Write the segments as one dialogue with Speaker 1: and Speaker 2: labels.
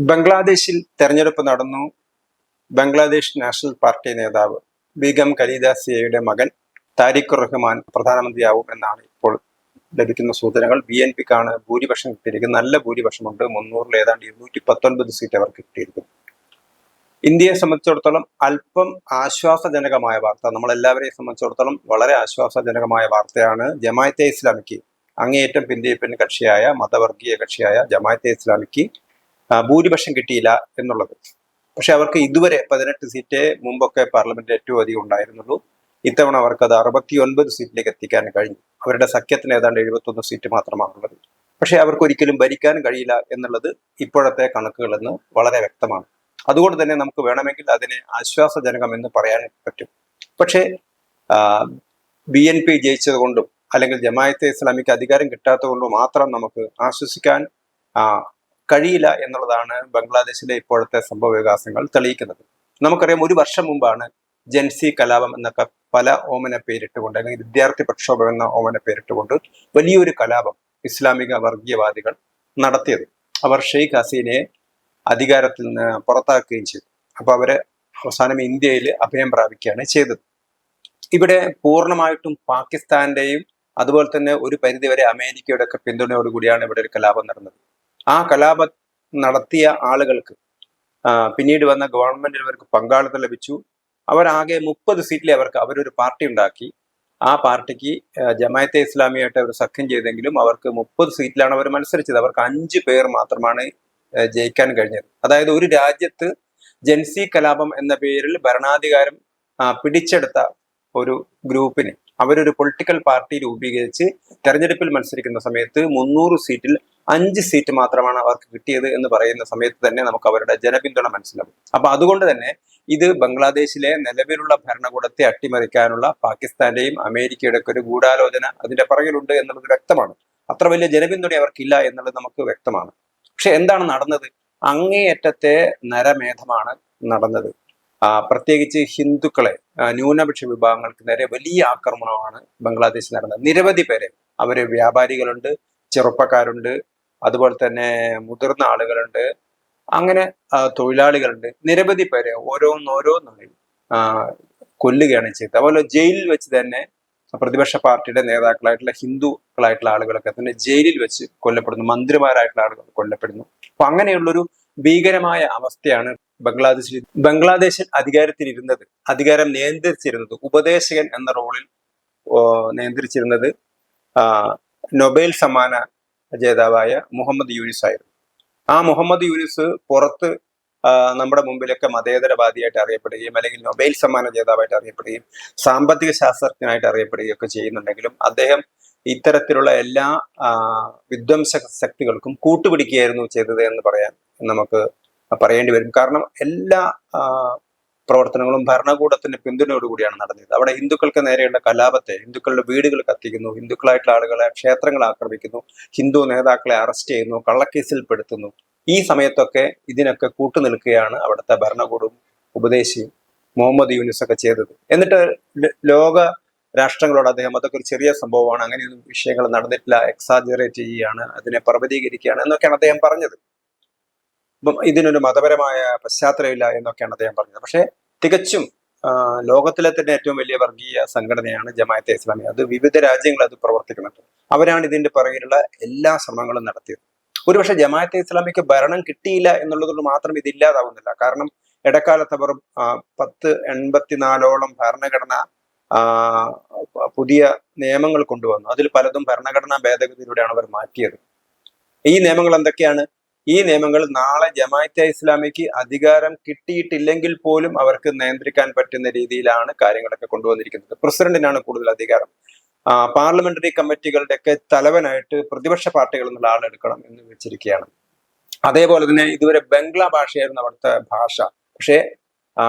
Speaker 1: ബംഗ്ലാദേശിൽ തെരഞ്ഞെടുപ്പ് നടന്നു. ബംഗ്ലാദേശ് നാഷണൽ പാർട്ടി നേതാവ് ബീഗം ഖലീദ സിയയുടെ മകൻ താരിഖുർ റഹ്മാൻ പ്രധാനമന്ത്രിയാവും എന്നാണ് ഇപ്പോൾ ലഭിക്കുന്ന സൂചനകൾ. BNPക്കാണ് ഭൂരിപക്ഷം കിട്ടിയിരിക്കുന്നത്. നല്ല ഭൂരിപക്ഷമുണ്ട്. 300-ൽ ഏതാണ്ട് 219 സീറ്റ് അവർക്ക് കിട്ടിയിരിക്കുന്നു. ഇന്ത്യയെ സംബന്ധിച്ചിടത്തോളം അല്പം ആശ്വാസജനകമായ വാർത്ത, നമ്മളെല്ലാവരെയും സംബന്ധിച്ചിടത്തോളം വളരെ ആശ്വാസജനകമായ വാർത്തയാണ്. ജമാഅത്തെ ഇസ്ലാമിക്ക്, അങ്ങേയറ്റം പിന്തിരിപ്പൻ കക്ഷിയായ മതവർഗീയ കക്ഷിയായ ജമാഅത്തെ ഇസ്ലാമിക്ക് ഭൂരിപക്ഷം കിട്ടിയില്ല എന്നുള്ളത്. പക്ഷെ അവർക്ക് ഇതുവരെ 18 സീറ്റ് മുമ്പൊക്കെ പാർലമെന്റിൽ ഏറ്റവും അധികം ഉണ്ടായിരുന്നുള്ളൂ. ഇത്തവണ അവർക്ക് അത് 69 സീറ്റിലേക്ക് എത്തിക്കാൻ കഴിഞ്ഞു. അവരുടെ സഖ്യത്തിന് ഏതാണ്ട് 71 സീറ്റ് മാത്രമാണുള്ളത്. പക്ഷെ അവർക്ക് ഒരിക്കലും ഭരിക്കാൻ കഴിയില്ല എന്നുള്ളത് ഇപ്പോഴത്തെ കണക്കുകളിൽ നിന്ന് വളരെ വ്യക്തമാണ്. അതുകൊണ്ട് തന്നെ നമുക്ക് വേണമെങ്കിൽ അതിനെ ആശ്വാസജനകം എന്ന് പറയാൻ പറ്റും. പക്ഷേ BNP ജയിച്ചത് കൊണ്ടും അല്ലെങ്കിൽ ജമാഅത്തെ ഇസ്ലാമിക്ക് അധികാരം കിട്ടാത്തത് കൊണ്ടും മാത്രം നമുക്ക് ആശ്വസിക്കാൻ കഴിയില്ല എന്നുള്ളതാണ് ബംഗ്ലാദേശിലെ ഇപ്പോഴത്തെ സംഭവ വികാസങ്ങൾ തെളിയിക്കുന്നത്. നമുക്കറിയാം, ഒരു വർഷം മുമ്പാണ് ജൻസി കലാപം എന്നൊക്കെ പല ഓമന പേരിട്ടുകൊണ്ട്, അല്ലെങ്കിൽ വിദ്യാർത്ഥി പ്രക്ഷോഭം എന്ന ഓമന പേരിട്ടുകൊണ്ട് വലിയൊരു കലാപം ഇസ്ലാമിക വർഗീയവാദികൾ നടത്തിയത്. അവർ ഷെയ്ഖ് ഹസീനയെ അധികാരത്തിൽ നിന്ന് പുറത്താക്കുകയും ചെയ്തു. അപ്പൊ അവരെ അവസാനം ഇന്ത്യയിൽ അഭയം പ്രാപിക്കുകയാണ് ചെയ്തത്. ഇവിടെ പൂർണ്ണമായിട്ടും പാകിസ്ഥാന്റെയും അതുപോലെ തന്നെ ഒരു പരിധിവരെ അമേരിക്കയുടെ ഒക്കെ പിന്തുണയോടുകൂടിയാണ് ഇവിടെ ഒരു കലാപം നടന്നത്. ആ കലാപം നടത്തിയ ആളുകൾക്ക് പിന്നീട് വന്ന ഗവൺമെന്റിൽ അവർക്ക് പങ്കാളിത്തം ലഭിച്ചു. അവരാകെ 30 സീറ്റിലെ അവരൊരു പാർട്ടി ഉണ്ടാക്കി. ആ പാർട്ടിക്ക് ജമാഅത്തെ ഇസ്ലാമിയായിട്ട് അവർ സഖ്യം ചെയ്തെങ്കിലും അവർക്ക് 30 സീറ്റിലാണ് അവർ മത്സരിച്ചത്. അവർക്ക് 5 പേർ മാത്രമാണ് ജയിക്കാൻ കഴിഞ്ഞത്. അതായത് ഒരു രാജ്യത്ത് ജൻസി കലാപം എന്ന പേരിൽ ഭരണാധികാരം പിടിച്ചെടുത്ത ഒരു ഗ്രൂപ്പിന് അവരൊരു പൊളിറ്റിക്കൽ പാർട്ടി രൂപീകരിച്ച് തെരഞ്ഞെടുപ്പിൽ മത്സരിക്കുന്ന സമയത്ത് 300 സീറ്റിൽ 5 സീറ്റ് മാത്രമാണ് അവർക്ക് കിട്ടിയത് എന്ന് പറയുന്ന സമയത്ത് തന്നെ നമുക്ക് അവരുടെ ജനപിന്തുണ മനസ്സിലാവും. അപ്പൊ അതുകൊണ്ട് തന്നെ ഇത് ബംഗ്ലാദേശിലെ നിലവിലുള്ള ഭരണകൂടത്തെ അട്ടിമറിക്കാനുള്ള പാകിസ്ഥാന്റെയും അമേരിക്കയുടെ ഒക്കെ ഒരു ഗൂഢാലോചന അതിന്റെ പുറകിലുണ്ട് എന്നുള്ളത് വ്യക്തമാണ്. അത്ര വലിയ ജനപിന്തുണ അവർക്കില്ല എന്നുള്ളത് നമുക്ക് വ്യക്തമാണ്. പക്ഷെ എന്താണ് നടന്നത്? അങ്ങേയറ്റത്തെ നരമേധമാണ് നടന്നത്. പ്രത്യേകിച്ച് ഹിന്ദുക്കളെ, ന്യൂനപക്ഷ വിഭാഗങ്ങൾക്ക് നേരെ വലിയ ആക്രമണമാണ് ബംഗ്ലാദേശിൽ നടന്നത്. നിരവധി പേരെ, അവര് വ്യാപാരികളുണ്ട്, ചെറുപ്പക്കാരുണ്ട്, അതുപോലെ തന്നെ മുതിർന്ന ആളുകളുണ്ട്, അങ്ങനെ തൊഴിലാളികളുണ്ട്, നിരവധി പേരെ ഓരോന്നായി കൊല്ലുകയാണ് ചെയ്തത്. അതുപോലെ ജയിലിൽ വെച്ച് തന്നെ പ്രതിപക്ഷ പാർട്ടിയുടെ നേതാക്കളായിട്ടുള്ള ഹിന്ദുക്കളായിട്ടുള്ള ആളുകളൊക്കെ തന്നെ ജയിലിൽ വെച്ച് കൊല്ലപ്പെടുന്നു. മന്ത്രിമാരായിട്ടുള്ള ആളുകൾ കൊല്ലപ്പെടുന്നു. അപ്പൊ അങ്ങനെയുള്ളൊരു ഭീകരമായ അവസ്ഥയാണ് ബംഗ്ലാദേശിൽ അധികാരം നിയന്ത്രിച്ചിരുന്നത്, ഉപദേശകൻ എന്ന റോളിൽ നിയന്ത്രിച്ചിരുന്നത് നൊബേൽ സമ്മാന ജേതാവായ മുഹമ്മദ് യൂനിസ് ആയിരുന്നു. ആ മുഹമ്മദ് യൂനിസ് പുറത്ത് നമ്മുടെ മുമ്പിലൊക്കെ മതേതരവാദിയായിട്ട് അറിയപ്പെടുകയും അല്ലെങ്കിൽ നൊബേൽ സമ്മാന ജേതാവായിട്ട് അറിയപ്പെടുകയും സാമ്പത്തിക ശാസ്ത്രജ്ഞനായിട്ട് അറിയപ്പെടുകയും ഒക്കെ ചെയ്യുന്നുണ്ടെങ്കിലും അദ്ദേഹം ഇത്തരത്തിലുള്ള എല്ലാ വിധ്വംസ ശക്തികൾക്കും കൂട്ടുപിടിക്കുകയായിരുന്നു ചെയ്തത് എന്ന് നമുക്ക് പറയേണ്ടി വരും. കാരണം എല്ലാ പ്രവർത്തനങ്ങളും ഭരണകൂടത്തിന്റെ പിന്തുണയോടുകൂടിയാണ് നടന്നത്. അവിടെ ഹിന്ദുക്കൾക്ക് നേരെയുള്ള കലാപത്തെ, ഹിന്ദുക്കളുടെ വീടുകൾ കത്തിക്കുന്നു, ഹിന്ദുക്കളായിട്ടുള്ള ആളുകളെ ക്ഷേത്രങ്ങൾ ആക്രമിക്കുന്നു, ഹിന്ദു നേതാക്കളെ അറസ്റ്റ് ചെയ്യുന്നു, കള്ളക്കേസിൽ പെടുത്തുന്നു. ഈ സമയത്തൊക്കെ ഇതിനൊക്കെ കൂട്ടുനിൽക്കുകയാണ് അവിടുത്തെ ഭരണകൂടവും ഉപദേശിയും മുഹമ്മദ് യൂനിസ് ഒക്കെ ചെയ്തത്. എന്നിട്ട് ലോക രാഷ്ട്രങ്ങളോട് അദ്ദേഹം അതൊക്കെ ഒരു ചെറിയ സംഭവമാണ്, അങ്ങനെയൊന്നും വിഷയങ്ങൾ നടന്നിട്ടില്ല, എക്സാജറേറ്റ് ചെയ്യുകയാണ്, അതിനെ പർവ്വതീകരിക്കുകയാണ് എന്നൊക്കെയാണ് അദ്ദേഹം പറഞ്ഞത്. അപ്പം ഇതിനൊരു മതപരമായ പശ്ചാത്തലമില്ല എന്നൊക്കെയാണ് അദ്ദേഹം പറഞ്ഞത്. പക്ഷെ തികച്ചും ലോകത്തിലെ തന്നെ ഏറ്റവും വലിയ വർഗീയ സംഘടനയാണ് ജമാഅത്തെ ഇസ്ലാമി. അത് വിവിധ രാജ്യങ്ങൾ അത് പ്രവർത്തിക്കുന്നുണ്ട്. അവരാണ് ഇതിന്റെ പുറകിലുള്ള എല്ലാ ശ്രമങ്ങളും നടത്തിയത്. ഒരുപക്ഷെ ജമാഅത്തെ ഇസ്ലാമിക്ക് ഭരണം കിട്ടിയില്ല എന്നുള്ളതുകൊണ്ട് മാത്രം ഇതില്ലാതാവുന്നില്ല. കാരണം ഇടക്കാലത്ത് അവർ 1084ഓളം ഭരണഘടന പുതിയ നിയമങ്ങൾ കൊണ്ടുവന്നു. അതിൽ പലതും ഭരണഘടനാ ഭേദഗതിയിലൂടെയാണ് അവർ മാറ്റിയത്. ഈ നിയമങ്ങൾ എന്തൊക്കെയാണ്? ഈ നിയമങ്ങൾ നാളെ ജമാഅത്തെ ഇസ്ലാമിക്ക് അധികാരം കിട്ടിയിട്ടില്ലെങ്കിൽ പോലും അവർക്ക് നിയന്ത്രിക്കാൻ പറ്റുന്ന രീതിയിലാണ് കാര്യങ്ങളൊക്കെ കൊണ്ടുവന്നിരിക്കുന്നത്. പ്രസിഡന്റിനാണ് കൂടുതൽ അധികാരം. പാർലമെന്ററി കമ്മിറ്റികളുടെ ഒക്കെ തലവനായിട്ട് പ്രതിപക്ഷ പാർട്ടികൾ എന്നുള്ള ആളെടുക്കണം എന്ന് വെച്ചിരിക്കുകയാണ്. അതേപോലെ തന്നെ ഇതുവരെ ബംഗ്ലാ ഭാഷയായിരുന്നു അവിടുത്തെ ഭാഷ. പക്ഷേ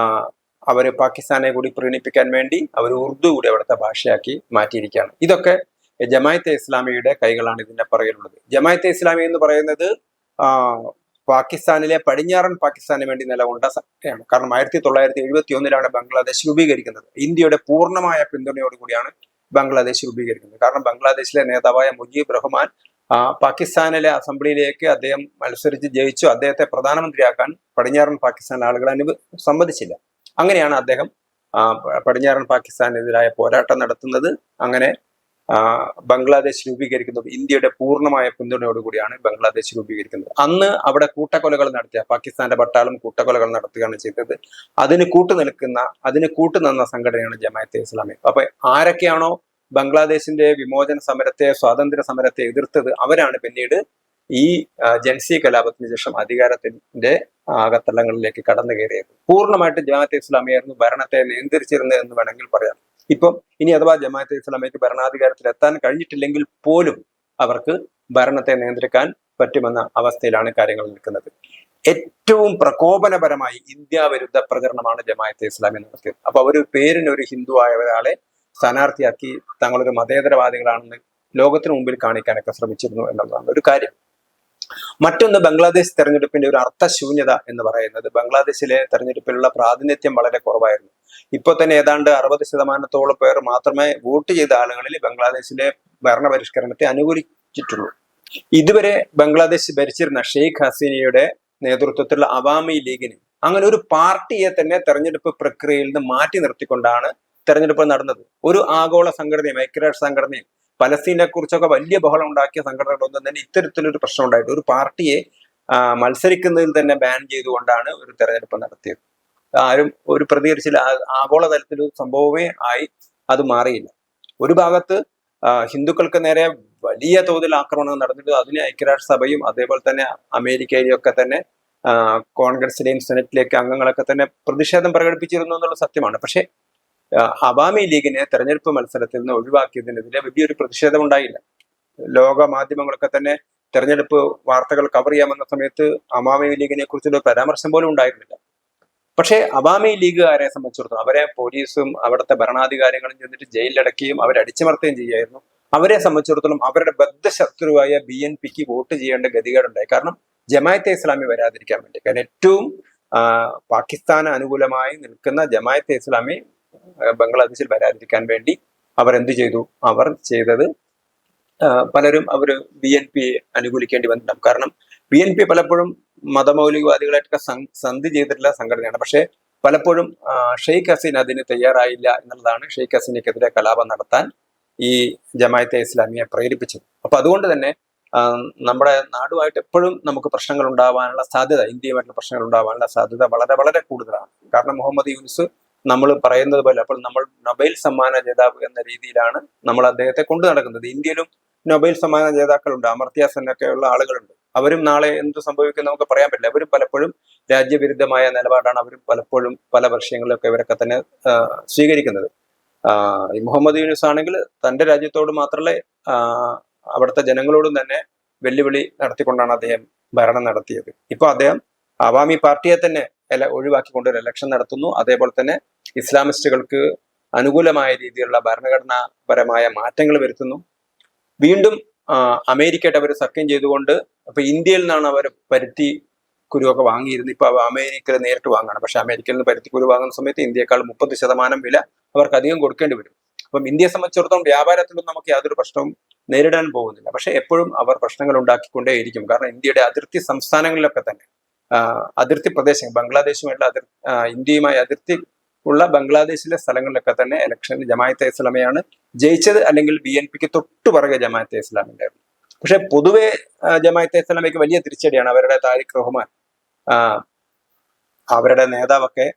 Speaker 1: അവര് പാകിസ്ഥാനെ കൂടി പ്രീണിപ്പിക്കാൻ വേണ്ടി അവർ ഉറുദു കൂടി അവിടുത്തെ ഭാഷയാക്കി മാറ്റിയിരിക്കുകയാണ്. ഇതൊക്കെ ജമാഅത്തെ ഇസ്ലാമിയുടെ കൈകളാണ് ഇതിന്റെ പുറകിലുള്ളത്. ജമാഅത്തെ ഇസ്ലാമി എന്ന് പറയുന്നത് പാകിസ്ഥാനിലെ പടിഞ്ഞാറൻ പാകിസ്ഥാന് വേണ്ടി നിലകൊണ്ട സംഘടനയാണ്. കാരണം 1971 ബംഗ്ലാദേശ് രൂപീകരിക്കുന്നത്. ഇന്ത്യയുടെ പൂർണ്ണമായ പിന്തുണയോടുകൂടിയാണ് ബംഗ്ലാദേശ് രൂപീകരിക്കുന്നത്. കാരണം ബംഗ്ലാദേശിലെ നേതാവായ മുജീബ് റഹ്മാൻ പാകിസ്ഥാനിലെ അസംബ്ലിയിലേക്ക് അദ്ദേഹം മത്സരിച്ച് ജയിച്ചു. അദ്ദേഹത്തെ പ്രധാനമന്ത്രിയാക്കാൻ പടിഞ്ഞാറൻ പാകിസ്ഥാൻ ആളുകൾ സമ്മതിച്ചില്ല. അങ്ങനെയാണ് അദ്ദേഹം പടിഞ്ഞാറൻ പാകിസ്ഥാനെതിരായ പോരാട്ടം നടത്തുന്നത്. അങ്ങനെ ബംഗ്ലാദേശ് രൂപീകരിക്കുന്നത് ഇന്ത്യയുടെ പൂർണ്ണമായ പിന്തുണയോടുകൂടിയാണ് ബംഗ്ലാദേശ് രൂപീകരിക്കുന്നത്. അന്ന് അവിടെ കൂട്ടക്കൊലകൾ നടത്തിയ പാകിസ്ഥാന്റെ പട്ടാളം കൂട്ടക്കൊലകൾ നടത്തുകയാണ് ചെയ്തത്. അതിന് കൂട്ടുനിന്ന സംഘടനയാണ് ജമാഅത്തെ ഇസ്ലാമി. അപ്പൊ ആരൊക്കെയാണോ ബംഗ്ലാദേശിന്റെ വിമോചന സമരത്തെ, സ്വാതന്ത്ര്യ സമരത്തെ എതിർത്തത്, അവരാണ് പിന്നീട് ഈ ജൻസി കലാപത്തിന് ശേഷം അധികാരത്തിന്റെ അകത്തളങ്ങളിലേക്ക് കടന്നു കയറിയത്. പൂർണ്ണമായിട്ട് ജമാഅത്തെ ഇസ്ലാമിയായിരുന്നു ഭരണത്തെ നിയന്ത്രിച്ചിരുന്നത് എന്ന് വേണമെങ്കിൽ പറയാം. ഇപ്പം ഇനി അഥവാ ജമാഅത്തെ ഇസ്ലാമിക്ക് ഭരണാധികാരത്തിൽ എത്താൻ കഴിഞ്ഞിട്ടില്ലെങ്കിൽ പോലും അവർക്ക് ഭരണത്തെ നിയന്ത്രിക്കാൻ പറ്റുമെന്ന അവസ്ഥയിലാണ് കാര്യങ്ങൾ നിൽക്കുന്നത്. ഏറ്റവും പ്രകോപനപരമായി ഇന്ത്യ വിരുദ്ധ പ്രചരണമാണ് ജമാഅത്തെ ഇസ്ലാമി നടത്തിയത്. അപ്പൊ അവര് പേരിനൊരു ഹിന്ദു ആയ ഒരാളെ സ്ഥാനാർത്ഥിയാക്കി തങ്ങളൊരു മതേതരവാദികളാണെന്ന് ലോകത്തിന് മുമ്പിൽ കാണിക്കാനൊക്കെ ശ്രമിച്ചിരുന്നു എന്നുള്ളതാണ് ഒരു കാര്യം. മറ്റൊന്ന്, ബംഗ്ലാദേശ് തെരഞ്ഞെടുപ്പിന്റെ ഒരു അർത്ഥശൂന്യത എന്ന് പറയുന്നത് ബംഗ്ലാദേശിലെ തെരഞ്ഞെടുപ്പിലുള്ള പ്രാതിനിധ്യം വളരെ കുറവായിരുന്നു. ഇപ്പോൾ തന്നെ ഏതാണ്ട് 60% പേർ മാത്രമേ വോട്ട് ചെയ്ത ആളുകളിൽ ബംഗ്ലാദേശിലെ ഭരണപരിഷ്കരണത്തെ അനുകൂലിച്ചിട്ടുള്ളൂ. ഇതുവരെ ബംഗ്ലാദേശ് ഭരിച്ചിരുന്ന ഷെയ്ഖ് ഹസീനയുടെ നേതൃത്വത്തിലുള്ള അവാമി ലീഗിന് അങ്ങനെ ഒരു പാർട്ടിയെ തന്നെ തെരഞ്ഞെടുപ്പ് പ്രക്രിയയിൽ നിന്ന് മാറ്റി നിർത്തിക്കൊണ്ടാണ് തെരഞ്ഞെടുപ്പ് നടന്നത്. ഒരു ആഗോള സംഘടനയും ഐക്യരാഷ്ട്ര സംഘടനയും പലസ്തീനെ കുറിച്ചൊക്കെ വലിയ ബഹളം ഉണ്ടാക്കിയ സംഘടനകളൊന്നും തന്നെ ഇത്തരത്തിലൊരു പ്രശ്നം ഉണ്ടായിട്ട് ഒരു പാർട്ടിയെ മത്സരിക്കുന്നതിൽ തന്നെ ബാൻ ചെയ്തുകൊണ്ടാണ് ഒരു തെരഞ്ഞെടുപ്പ് നടത്തിയത്. ആരും ഒരു പ്രതികരിച്ചില്ല. ആഗോള തലത്തിൽ സംഭവമേ ആയി അത് മാറിയില്ല. ഒരു ഭാഗത്ത് ഹിന്ദുക്കൾക്ക് നേരെ വലിയ തോതിൽ ആക്രമണം നടന്നിട്ട് അതിന് ഐക്യരാഷ്ട്ര സഭയും അതേപോലെ തന്നെ അമേരിക്കയിലൊക്കെ തന്നെ കോൺഗ്രസിലെയും സെനറ്റിലേക്ക് അംഗങ്ങളൊക്കെ തന്നെ പ്രതിഷേധം പ്രകടിപ്പിച്ചിരുന്നു എന്നുള്ള സത്യമാണ്. പക്ഷെ അവാമി ലീഗിനെ തെരഞ്ഞെടുപ്പ് മത്സരത്തിൽ നിന്ന് ഒഴിവാക്കിയതിനെതിരെ വലിയൊരു പ്രതിഷേധം ഉണ്ടായില്ല. ലോക മാധ്യമങ്ങളൊക്കെ തന്നെ തെരഞ്ഞെടുപ്പ് വാർത്തകൾ കവർ ചെയ്യാമെന്ന സമയത്ത് അവാമി ലീഗിനെ കുറിച്ചൊരു പരാമർശം പോലും ഉണ്ടായിരുന്നില്ല. പക്ഷേ അവാമി ലീഗുകാരെ സംബന്ധിച്ചിടത്തോളം അവരെ പോലീസും അവിടുത്തെ ഭരണാധികാരികളും ചെന്നിട്ട് ജയിലിലടക്കുകയും അവരെ അടിച്ചമർത്തുകയും ചെയ്യായിരുന്നു. അവരെ സംബന്ധിച്ചിടത്തോളം അവരുടെ ബദ്ധശത്രുവായ BNPക്ക് വോട്ട് ചെയ്യേണ്ട ഗതികേടുണ്ടായി. കാരണം ജമാഅത്തെ ഇസ്ലാമി വരാതിരിക്കാൻ വേണ്ടി. കാരണം ഏറ്റവും പാകിസ്ഥാന് അനുകൂലമായി നിൽക്കുന്ന ജമാഅത്തെ ഇസ്ലാമി ബംഗ്ലാദേശിൽ വരാതിരിക്കാൻ വേണ്ടി അവർ എന്ത് ചെയ്തു? അവർ ചെയ്തത് പലരും അവര് BNP അനുകൂലിക്കേണ്ടി വന്നിട്ടുണ്ടാകും. കാരണം BNP പലപ്പോഴും മതമൗലികവാദികളായിട്ടൊക്കെ സന്ധി ചെയ്തിട്ടുള്ള സംഘടനയാണ്. പക്ഷെ പലപ്പോഴും ഷെയ്ഖ് ഹസീന അതിന് തയ്യാറായില്ല എന്നുള്ളതാണ് ഷെയ്ഖ് ഹസീനയ്ക്കെതിരെ കലാപം നടത്താൻ ഈ ജമാഅത്തെ ഇസ്ലാമിയെ പ്രേരിപ്പിച്ചത്. അപ്പൊ അതുകൊണ്ട് തന്നെ നമ്മുടെ നാടുമായിട്ട് എപ്പോഴും നമുക്ക് പ്രശ്നങ്ങൾ ഉണ്ടാവാനുള്ള സാധ്യത, ഇന്ത്യയുമായിട്ടുള്ള പ്രശ്നങ്ങൾ ഉണ്ടാവാനുള്ള സാധ്യത വളരെ വളരെ കൂടുതലാണ്. കാരണം മുഹമ്മദ് യൂനുസ് നമ്മൾ പറയുന്നത് പോലെ അപ്പോൾ നമ്മൾ നൊബേൽ സമ്മാന ജേതാവ് എന്ന രീതിയിലാണ് നമ്മൾ അദ്ദേഹത്തെ കൊണ്ടു നടക്കുന്നത്. ഇന്ത്യയിലും നൊബേൽ സമ്മാന ജേതാക്കളുണ്ട്, അമർത്യ സെന്നൊക്കെയുള്ള ആളുകളുണ്ട്. അവരും നാളെ എന്ത് സംഭവിക്കും നമുക്ക് പറയാൻ പറ്റില്ല. അവരും പലപ്പോഴും രാജ്യവിരുദ്ധമായ നിലപാടാണ് അവരും പലപ്പോഴും പല വിഷയങ്ങളിലൊക്കെ ഇവരൊക്കെ തന്നെ സ്വീകരിക്കുന്നത്. മുഹമ്മദ് യൂനുസ് ആണെങ്കിൽ തന്റെ രാജ്യത്തോട് മാത്രമല്ല അവിടുത്തെ ജനങ്ങളോടും തന്നെ വെല്ലുവിളി നടത്തിക്കൊണ്ടാണ് അദ്ദേഹം ഭരണം നടത്തിയത്. ഇപ്പൊ അദ്ദേഹം അവാമി പാർട്ടിയെ തന്നെ ഒഴിവാക്കിക്കൊണ്ട് ഒരു ഇലക്ഷൻ നടത്തുന്നു. അതേപോലെ തന്നെ ഇസ്ലാമിസ്റ്റുകൾക്ക് അനുകൂലമായ രീതിയിലുള്ള ഭരണഘടനാപരമായ മാറ്റങ്ങൾ വരുത്തുന്നു. വീണ്ടും അമേരിക്കയായിട്ട് അവർ സഖ്യം ചെയ്തുകൊണ്ട് അപ്പൊ ഇന്ത്യയിൽ നിന്നാണ് അവർ പരുത്തി കുരുവൊക്കെ വാങ്ങിയിരുന്നത്. ഇപ്പൊ അമേരിക്കയിൽ നേരിട്ട് വാങ്ങണം. പക്ഷെ അമേരിക്കയിൽ നിന്ന് പരുത്തി കുരു വാങ്ങുന്ന സമയത്ത് ഇന്ത്യക്കാൾ 30% വില അവർക്ക് അധികം കൊടുക്കേണ്ടി വരും. അപ്പം ഇന്ത്യയെ സംബന്ധിച്ചിടത്തോളം വ്യാപാരത്തിലും നമുക്ക് യാതൊരു പ്രശ്നവും നേരിടാൻ പോകുന്നില്ല. പക്ഷെ എപ്പോഴും അവർ പ്രശ്നങ്ങൾ ഉണ്ടാക്കിക്കൊണ്ടേയിരിക്കും. കാരണം ഇന്ത്യയുടെ അതിർത്തി സംസ്ഥാനങ്ങളിലൊക്കെ തന്നെ അതിർത്തി പ്രദേശങ്ങൾ ബംഗ്ലാദേശുമായിട്ടുള്ള ഇന്ത്യയുമായി അതിർത്തി ഉള്ള ബംഗ്ലാദേശിലെ സ്ഥലങ്ങളിലൊക്കെ തന്നെ ഇലക്ഷനിൽ ജമാഅത്തെ ഇസ്ലാമിയാണ് ജയിച്ചത്. അല്ലെങ്കിൽ BNPക്ക് തൊട്ടുപുറകെ ജമാഅത്തെ ഇസ്ലാമി ഉണ്ടായിരുന്നു. പക്ഷെ പൊതുവെ ജമാഅത്തെ ഇസ്ലാമിക്ക് വലിയ തിരിച്ചടിയാണ്. അവരുടെ താരിഖ് റഹ്മാൻ അവരുടെ നേതാവൊക്കെ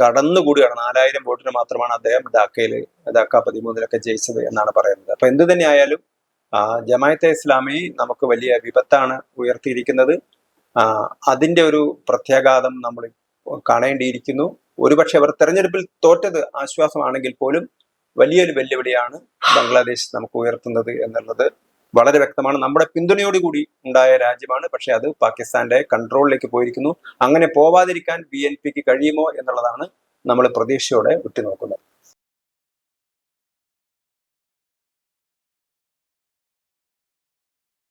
Speaker 1: കടന്നുകൂടിയാണ്. 4000 വോട്ടിന് മാത്രമാണ് അദ്ദേഹം ധാക്ക 13 ജയിച്ചത് എന്നാണ് പറയുന്നത്. അപ്പൊ എന്തു തന്നെ ആയാലും ജമാഅത്തെ ഇസ്ലാമി നമുക്ക് വലിയ വിപത്താണ് ഉയർത്തിയിരിക്കുന്നത്. അതിന്റെ ഒരു പ്രത്യാഘാതം നമ്മൾ കാണേണ്ടിയിരിക്കുന്നു. ഒരുപക്ഷെ അവർ തെരഞ്ഞെടുപ്പിൽ തോറ്റത് ആശ്വാസമാണെങ്കിൽ പോലും വലിയൊരു വെല്ലുവിളിയാണ് ബംഗ്ലാദേശ് നമുക്ക് ഉയർത്തുന്നത് എന്നുള്ളത് വളരെ വ്യക്തമാണ്. നമ്മുടെ പിന്തുണയോടുകൂടി ഉണ്ടായ രാജ്യമാണ്. പക്ഷെ അത് പാകിസ്ഥാന്റെ കൺട്രോളിലേക്ക് പോയിരിക്കുന്നു. അങ്ങനെ പോവാതിരിക്കാൻ BNPക്ക് കഴിയുമോ എന്നുള്ളതാണ് നമ്മൾ പ്രതീക്ഷയോടെ ഉറ്റുനോക്കുന്നത്.